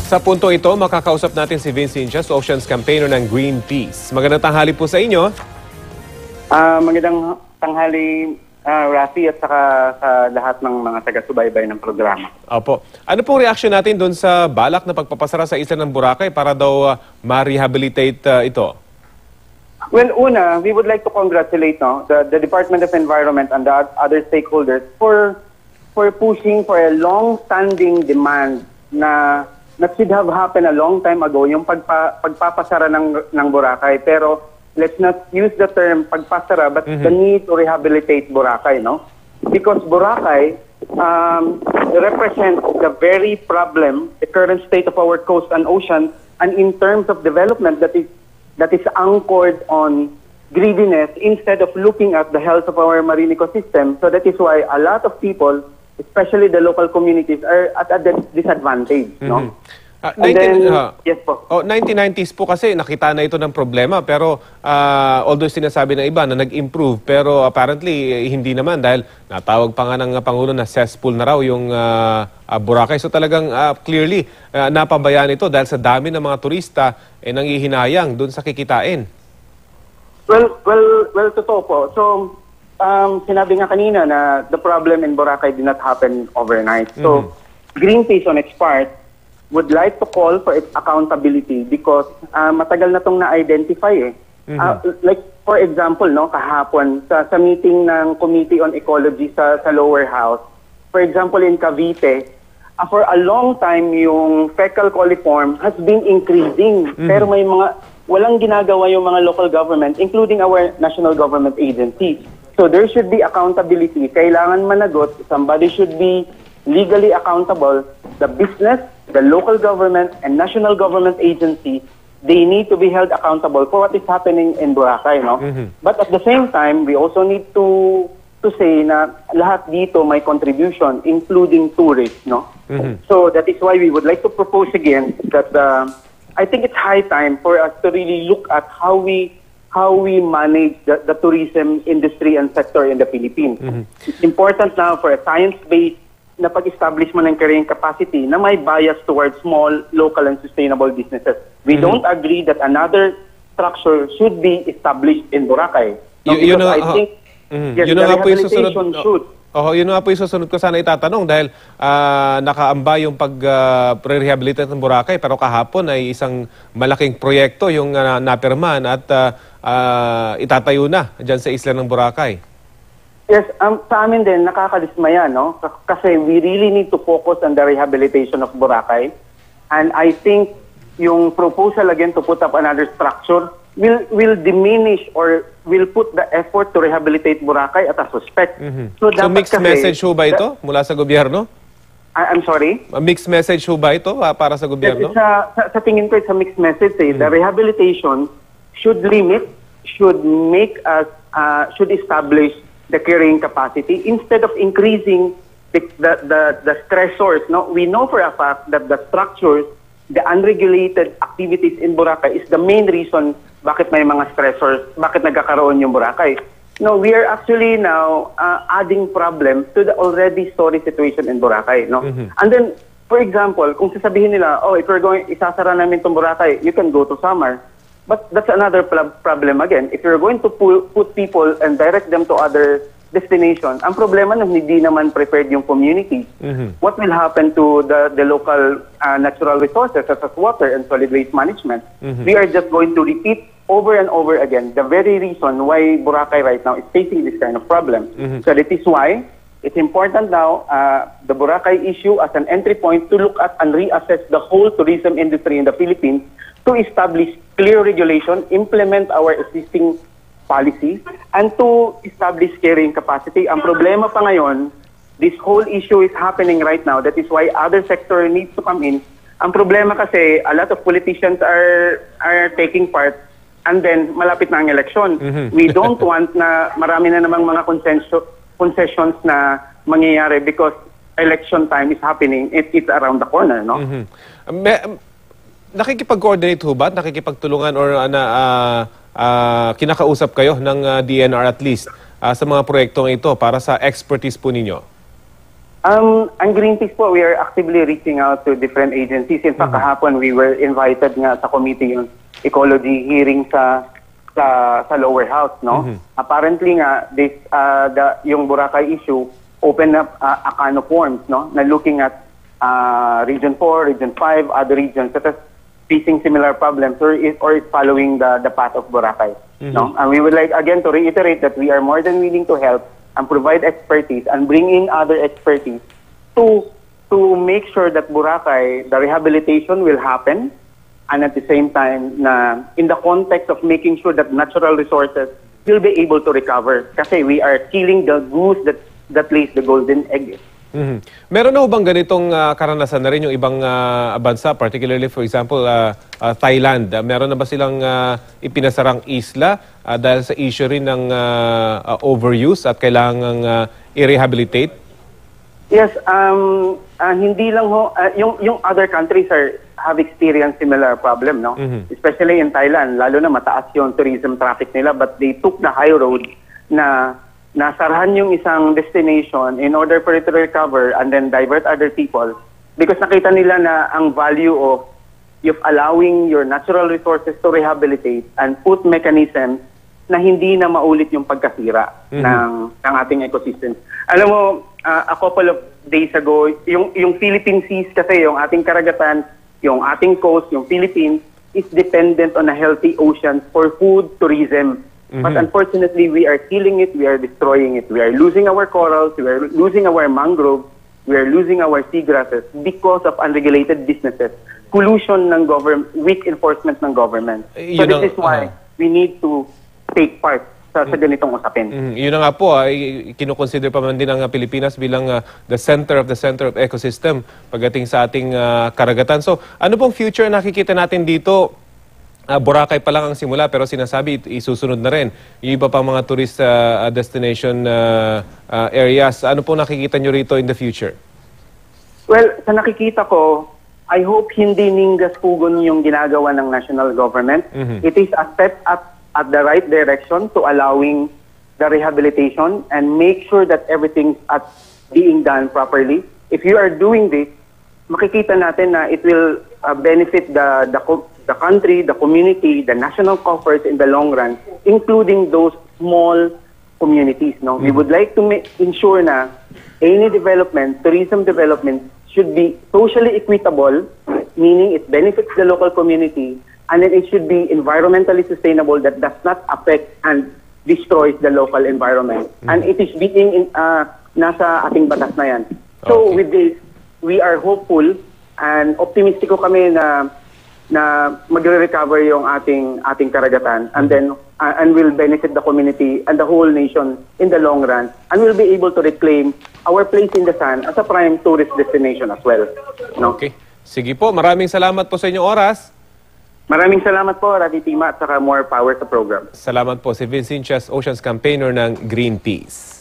Sa punto ito, makakausap natin si Cinches, Oceans Campaigner ng Greenpeace. Magandang tanghali po sa inyo. Magandang tanghali, Rafi, at saka sa lahat ng mga taga-subaybay ng programa. Opo. Ano pong reaction natin doon sa balak na pagpapasara sa isla ng Boracay para daw ma-rehabilitate ito? Well, una, we would like to congratulate the Department of Environment and the other stakeholders for pushing for a long-standing demand na should have happened a long time ago, yung pagpapasara ng Boracay. Pero let's not use the term pagpasara, but the need to rehabilitate Boracay, no? Because Boracay represents the very problem, the current state of our coast and ocean, and in terms of development that is anchored on greediness instead of looking at the health of our marine ecosystem. So that is why a lot of people, especially the local communities, are at a disadvantage, no? Yes po. 1990s po kasi nakita na ito ng problema, pero although sinasabi ng iba na nag-improve, pero apparently hindi naman dahil natawag pa nga ng Pangulo na cesspool na raw yung Boracay. So talagang clearly napabayaan ito dahil sa dami ng mga turista nangihinayang doon sa kikitain. Well, totoo po. So, sinabi nga kanina na the problem in Boracay did not happen overnight. So, Greenpeace on its part would like to call for its accountability because matagal na itong na-identify like, for example, no, kahapon sa meeting ng Committee on Ecology sa lower house, for example, in Cavite, for a long time, yung fecal coliform has been increasing. Pero may walang ginagawa yung mga local government, including our national government agencies. So there should be accountability. Kailangan managot. Somebody should be legally accountable. The business, the local government, and national government agency, they need to be held accountable for what is happening in Boracay, no? But at the same time, we also need to say na lahat dito may contribution, including tourists, no? So that is why we would like to propose again that I think it's high time for us to really look at how we manage the tourism industry and sector in the Philippines. It's important now for a science-based na pag-establish mo ng carrying capacity na may bias towards small, local, and sustainable businesses. We don't agree that another structure should be established in Boracay. No, because I think yes, the rehabilitation should. Yun nga po yung susunod ko sana itatanong dahil nakaamba yung pag-rehabilitate ng Boracay pero kahapon ay isang malaking proyekto yung napirmahan at itatayo na dyan sa isla ng Boracay. Yes, sa amin din, nakakadismaya, no? Kasi we really need to focus on the rehabilitation of Boracay. And I think yung proposal again to put up another structure will diminish or will put the effort to rehabilitate Boracay at a suspect. So mixed message ho ba ito mula sa gobyerno? I'm sorry? A mixed message ho ba ito para sa gobyerno? Sa tingin ko, it's a mixed message. The rehabilitation should should establish the carrying capacity instead of increasing the stressors. No, we know for a fact that the structures, the unregulated activities in Boracay is the main reason bakit may mga stressors, bakit nagkakaroon yung Boracay. No, we are actually now adding problems to the already sorry situation in Boracay. No, and then for example, kung sasabihin nila, if we're isasara namin itong Boracay, you can go to Samar. But that's another problem again. If you're going to put people and direct them to other destinations, ang problema na hindi naman prepared yung community. What will happen to the local natural resources such as water and solid waste management? We are just going to repeat over and over again the very reason why Boracay right now is facing this kind of problem. So that is why it's important now, the Boracay issue as an entry point to look at and reassess the whole tourism industry in the Philippines to establish clear regulation, implement our existing policy, and to establish carrying capacity. Ang problema pa ngayon, this whole issue is happening right now. That is why other sector needs to come in. Ang problema kasi, a lot of politicians are taking part, and then malapit na ang election. We don't want na marami na namang mga concessions na mangyayari because election time is happening. It's around the corner, no? Nakikipag-coordinate ho ba? Nakikipagtulungan or kinakausap kayo ng DNR at least sa mga proyektong ito para sa expertise po ninyo? Ang Greenpeace po, we are actively reaching out to different agencies. In fact, kahapon we were invited nga sa committee yung ecology hearing sa lower house, no? Apparently nga yung Boracay issue open up a can of worms, no? Na looking at Region 4, Region 5, other regions that are facing similar problems or is following the path of Boracay, no? And we would like again to reiterate that we are more than willing to help and provide expertise and bring in other expertise to make sure that Boracay, the rehabilitation will happen, and at the same time, na in the context of making sure that natural resources will be able to recover. Kasi we are killing the goose that lays the golden egg. Meron na bang ganitong karanasan na rin yung ibang bansa, particularly for example, Thailand? Meron na ba silang ipinasarang isla dahil sa issue rin ng overuse at kailangang i-rehabilitate? Yes, hindi lang ho, yung other countries have experienced similar problem, no? Especially in Thailand, lalo na mataas yung tourism traffic nila, but they took the high road na nasarahan yung isang destination in order for it to recover and then divert other people because nakita nila na ang value of allowing your natural resources to rehabilitate and put mechanisms na hindi na maulit yung pagkasira ng ating ecosystem. Alam mo, a couple of days ago, yung Philippine Seas kasi, yung ating karagatan, yung ating coast, yung Philippines, is dependent on a healthy ocean for food, tourism. But unfortunately, we are killing it, we are destroying it. We are losing our corals, we are losing our mangroves, we are losing our seagrasses because of unregulated businesses. Pollution ng government, weak enforcement ng government. So this is why we need to take part sa ganitong usapin. Yun na nga po, kinukonsider pa man din ang Pilipinas bilang the center of ecosystem pagdating sa ating karagatan. So ano pong future nakikita natin dito? Boracay pa lang ang simula pero sinasabi isusunod na rin yung iba pang mga tourist destination areas. Ano po nakikita nyo rito in the future? Well, sa nakikita ko, I hope hindi ningas pugon yung ginagawa ng national government. It is a step up at the right direction to allowing the rehabilitation and make sure that everything's being done properly. If you are doing this, makikita natin na it will benefit the country, the community, the national coffers in the long run, including those small communities. No, we would like to ensure na any development, tourism development, should be socially equitable, meaning it benefits the local community, and then it should be environmentally sustainable that does not affect and destroys the local environment. And it is being nasa ating batas na yan. So with this, we are hopeful and optimistic kami na magre-recover yung ating karagatan and then and will benefit the community and the whole nation in the long run and will be able to reclaim our place in the sun as a prime tourist destination as well. No? Okay. Sige po, maraming salamat po sa inyong oras. Maraming salamat po, Ravi Tima, at saka more power sa program. Salamat po si Cinches, Oceans Campaigner ng Greenpeace.